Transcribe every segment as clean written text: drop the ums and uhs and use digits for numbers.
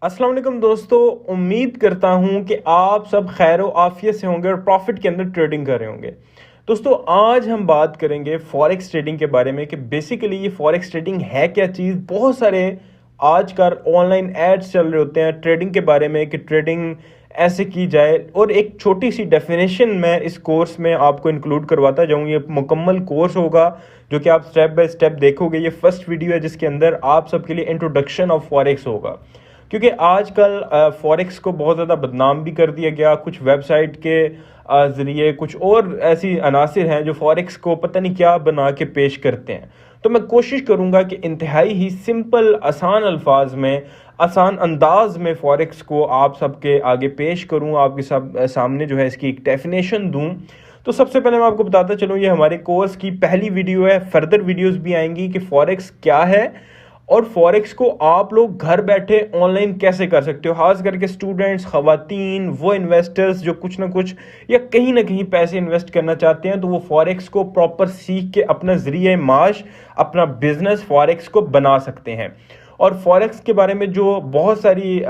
अस्सलाम वालेकुम दोस्तों। उम्मीद करता हूं कि आप सब खैर आफियत से होंगे और प्रॉफिट के अंदर ट्रेडिंग कर रहे होंगे। दोस्तों आज हम बात करेंगे फॉरेक्स ट्रेडिंग के बारे में कि बेसिकली ये फॉरेक्स ट्रेडिंग है क्या चीज़। बहुत सारे आजकल ऑनलाइन एड्स चल रहे होते हैं ट्रेडिंग के बारे में कि ट्रेडिंग ऐसे की जाए, और एक छोटी सी डेफिनेशन मैं इस कोर्स में आपको इंक्लूड करवाता जाऊँ। ये मुकम्मल कोर्स होगा जो कि आप स्टेप बाय स्टेप देखोगे। ये फर्स्ट वीडियो है जिसके अंदर आप सबके लिए इंट्रोडक्शन ऑफ फॉरेक्स होगा, क्योंकि आजकल फॉरेक्स को बहुत ज़्यादा बदनाम भी कर दिया गया। कुछ वेबसाइट के ज़रिए कुछ और ऐसी अनासिर हैं जो फॉरेक्स को पता नहीं क्या बना के पेश करते हैं। तो मैं कोशिश करूंगा कि इंतहाई ही सिंपल आसान अल्फाज में, आसान अंदाज में फॉरेक्स को आप सबके आगे पेश करूं, आपके सब सामने जो है इसकी एक डेफिनेशन दूं। तो सबसे पहले मैं आपको बताता चलूं, ये हमारे कोर्स की पहली वीडियो है। फर्दर वीडियोस भी आएंगी कि फॉरेक्स क्या है और फॉरेक्स को आप लोग घर बैठे ऑनलाइन कैसे कर सकते हो। खास करके स्टूडेंट्स, खवातीन, वो इन्वेस्टर्स जो कुछ ना कुछ या कहीं ना कहीं पैसे इन्वेस्ट करना चाहते हैं, तो वो फॉरेक्स को प्रॉपर सीख के अपना जरिए माश, अपना बिजनेस फॉरेक्स को बना सकते हैं। और फॉरेक्स के बारे में जो बहुत सारी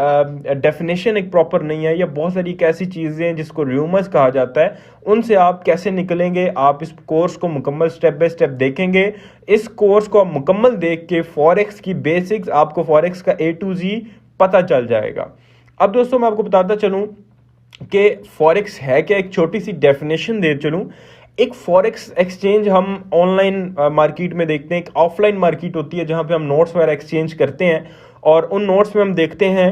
डेफिनेशन एक प्रॉपर नहीं है, या बहुत सारी एक ऐसी चीज़ें हैं जिसको र्यूमर्स कहा जाता है, उनसे आप कैसे निकलेंगे। आप इस कोर्स को मुकम्मल स्टेप बाय स्टेप देखेंगे। इस कोर्स को आप मुकम्मल देख के फॉरेक्स की बेसिक्स, आपको फॉरेक्स का A to Z पता चल जाएगा। अब दोस्तों मैं आपको बताता चलूँ कि फॉरेक्स है क्या, एक छोटी सी डेफिनेशन दे चलूँ। एक फॉरेक्स एक्सचेंज हम ऑनलाइन मार्केट में देखते हैं। एक ऑफलाइन मार्केट होती है जहां पे हम नोट्स वगैरह एक्सचेंज करते हैं, और उन नोट्स में हम देखते हैं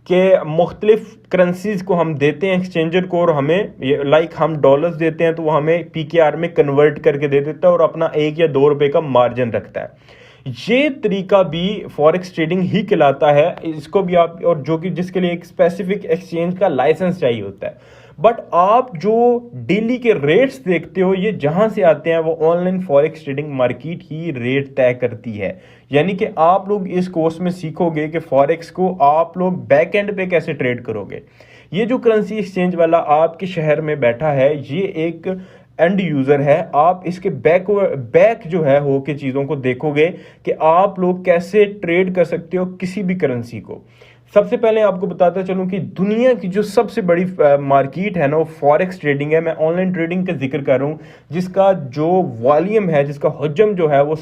कि मुख्तलिफ करेंसीज को हम देते हैं एक्सचेंजर को, और हमें लाइक हम डॉलर्स देते हैं तो वो हमें PKR में कन्वर्ट करके दे देता है और अपना 1 या 2 रुपए का मार्जिन रखता है। ये तरीका भी फॉरेक्स ट्रेडिंग ही कहलाता है। इसको भी आप, और जो कि जिसके लिए एक स्पेसिफिक एक्सचेंज का लाइसेंस चाहिए होता है। बट आप जो डेली के रेट्स देखते हो, ये जहां से आते हैं वो ऑनलाइन फॉरेक्स ट्रेडिंग मार्केट ही रेट तय करती है। यानी कि आप लोग इस कोर्स में सीखोगे कि फॉरेक्स को आप लोग बैक एंड पे कैसे ट्रेड करोगे। ये जो करेंसी एक्सचेंज वाला आपके शहर में बैठा है, ये एक एंड यूजर है। आप इसके बैक जो है हो के चीज़ों को देखोगे कि आप लोग कैसे ट्रेड कर सकते हो किसी भी करेंसी को। सबसे पहले आपको बताता चलूं कि दुनिया की जो सबसे बड़ी मार्केट है ना, वो फॉरेक्स ट्रेडिंग है। मैं ऑनलाइन ट्रेडिंग का जिक्र कर रहा हूं, जिसका जो वॉल्यूम है, जिसका हजम जो है वो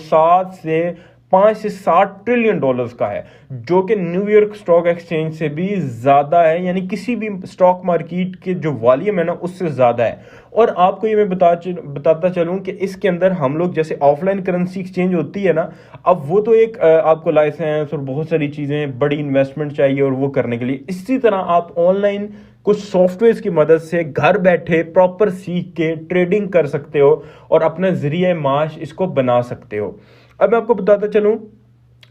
5 से 7 ट्रिलियन डॉलर्स का है, जो कि न्यूयॉर्क स्टॉक एक्सचेंज से भी ज़्यादा है। यानी किसी भी स्टॉक मार्केट के जो वॉल्यूम है ना, उससे ज़्यादा है। और आपको ये मैं बताता चलूं कि इसके अंदर हम लोग, जैसे ऑफलाइन करेंसी एक्सचेंज होती है ना, अब वो तो एक आपको लाइसेंस और बहुत सारी चीज़ें, बड़ी इन्वेस्टमेंट चाहिए और वो करने के लिए। इसी तरह आप ऑनलाइन कुछ सॉफ्टवेयर की मदद से घर बैठे प्रॉपर सीख के ट्रेडिंग कर सकते हो और अपना जरिए माश इसको बना सकते हो। अब मैं आपको बताता चलूं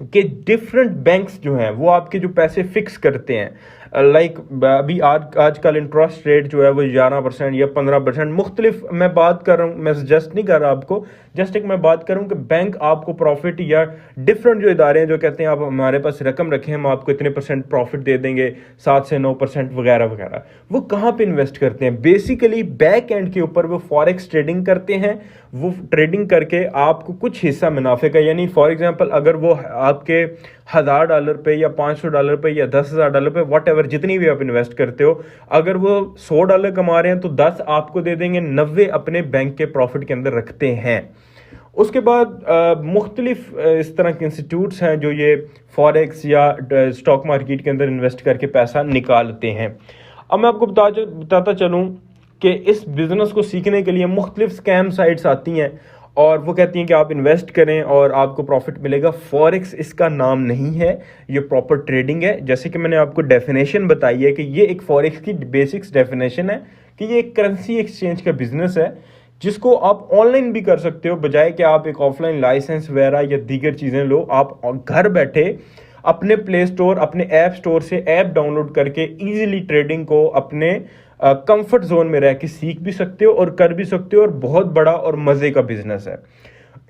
कि डिफरेंट बैंक्स जो हैं वो आपके जो पैसे फिक्स करते हैं, लाइक अभी आजकल इंटरेस्ट रेट जो है वो 11% या 15% मुख्तलिफ, मैं बात कर रहा हूँ, मैं सजेस्ट नहीं कर रहा आपको, जस्ट एक मैं बात करूँ कि बैंक आपको प्रॉफिट, या डिफरेंट जो इदारे हैं जो कहते हैं आप हमारे पास रकम रखें, हम आपको इतने % प्रॉफिट दे देंगे, 7 से 9% वगैरह वगैरह, वो कहाँ पे इन्वेस्ट करते हैं? बेसिकली बैक एंड के ऊपर वो फॉरेक्स ट्रेडिंग करते हैं। वो ट्रेडिंग करके आपको कुछ हिस्सा मुनाफे का, यानी फॉर एग्जांपल अगर वो आपके $1000 पे या $500 पे या $10,000 पे, वट एवर जितनी भी आप इन्वेस्ट करते हो, अगर वो $100 कमा रहे हैं तो 10 आपको दे देंगे, 90 अपने बैंक के प्रॉफिट के अंदर रखते हैं। उसके बाद मुख्तलिफ इस तरह के इंस्टीट्यूट्स हैं जो ये फॉरेक्स या स्टॉक मार्केट के अंदर इन्वेस्ट करके पैसा निकालते हैं। अब मैं आपको बताता चलूँ कि इस बिज़नेस को सीखने के लिए मुख्तलिफ स्कैम साइट्स आती हैं और वो कहती हैं कि आप इन्वेस्ट करें और आपको प्रॉफिट मिलेगा। फॉरेक्स इसका नाम नहीं है, ये प्रॉपर ट्रेडिंग है। जैसे कि मैंने आपको डेफिनेशन बताई है कि ये एक फॉरेक्स की बेसिक्स डेफिनेशन है कि ये एक करेंसी एक्सचेंज का बिजनेस है, जिसको आप ऑनलाइन भी कर सकते हो, बजाय कि आप एक ऑफलाइन लाइसेंस वगैरह या दीगर चीज़ें लो। आप घर बैठे अपने प्ले स्टोर, अपने ऐप स्टोर से ऐप डाउनलोड करके ईजिली ट्रेडिंग को अपने कंफर्ट जोन में रह के सीख भी सकते हो और कर भी सकते हो, और बहुत बड़ा और मज़े का बिजनेस है।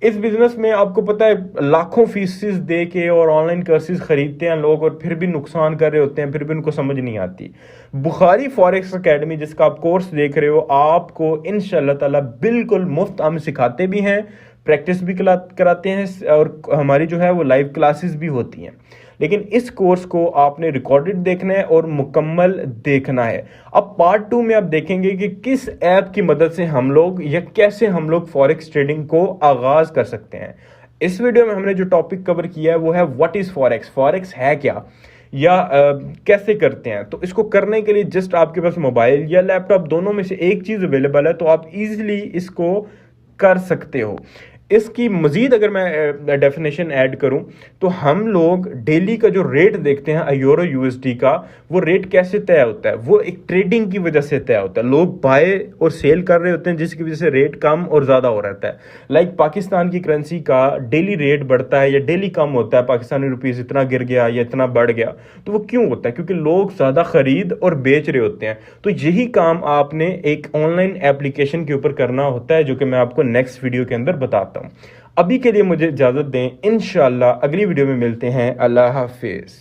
इस बिजनेस में आपको पता है लाखों फीसेस दे के और ऑनलाइन कोर्सेज खरीदते हैं लोग, और फिर भी नुकसान कर रहे होते हैं, फिर भी उनको समझ नहीं आती। बुखारी फॉरेक्स एकेडमी जिसका आप कोर्स देख रहे हो, आपको इंशाल्लाह ताला बिल्कुल मुफ्त हम सिखाते भी हैं, प्रैक्टिस भी कराते हैं, और हमारी जो है वो लाइव क्लासेस भी होती हैं। लेकिन इस कोर्स को आपने रिकॉर्डेड देखना है और मुकम्मल देखना है। अब पार्ट 2 में आप देखेंगे कि किस ऐप की मदद से हम लोग या कैसे हम लोग फॉरेक्स ट्रेडिंग को आगाज कर सकते हैं। इस वीडियो में हमने जो टॉपिक कवर किया है वो है व्हाट इज फॉरेक्स, फॉरेक्स है क्या या कैसे करते हैं। तो इसको करने के लिए जस्ट आपके पास मोबाइल या लैपटॉप दोनों में से एक चीज अवेलेबल है तो आप इजीली इसको कर सकते हो। इसकी मजीद अगर मैं डेफिनेशन ऐड करूं तो हम लोग डेली का जो रेट देखते हैं यूरो यूएसडी का, वो रेट कैसे तय होता है, वो एक ट्रेडिंग की वजह से तय होता है। लोग बाय और सेल कर रहे होते हैं जिसकी वजह से रेट कम और ज़्यादा हो रहता है। लाइक पाकिस्तान की करेंसी का डेली रेट बढ़ता है या डेली कम होता है, पाकिस्तानी रुपीज़ इतना गिर गया या इतना बढ़ गया, तो वो क्यों होता है? क्योंकि लोग ज़्यादा खरीद और बेच रहे होते हैं। तो यही काम आपने एक ऑनलाइन एप्लीकेशन के ऊपर करना होता है जो कि मैं आपको नेक्स्ट वीडियो के अंदर बताता हूं। अभी के लिए मुझे इजाजत दें, इंशाल्लाह अगली वीडियो में मिलते हैं। अल्लाह हाफिज।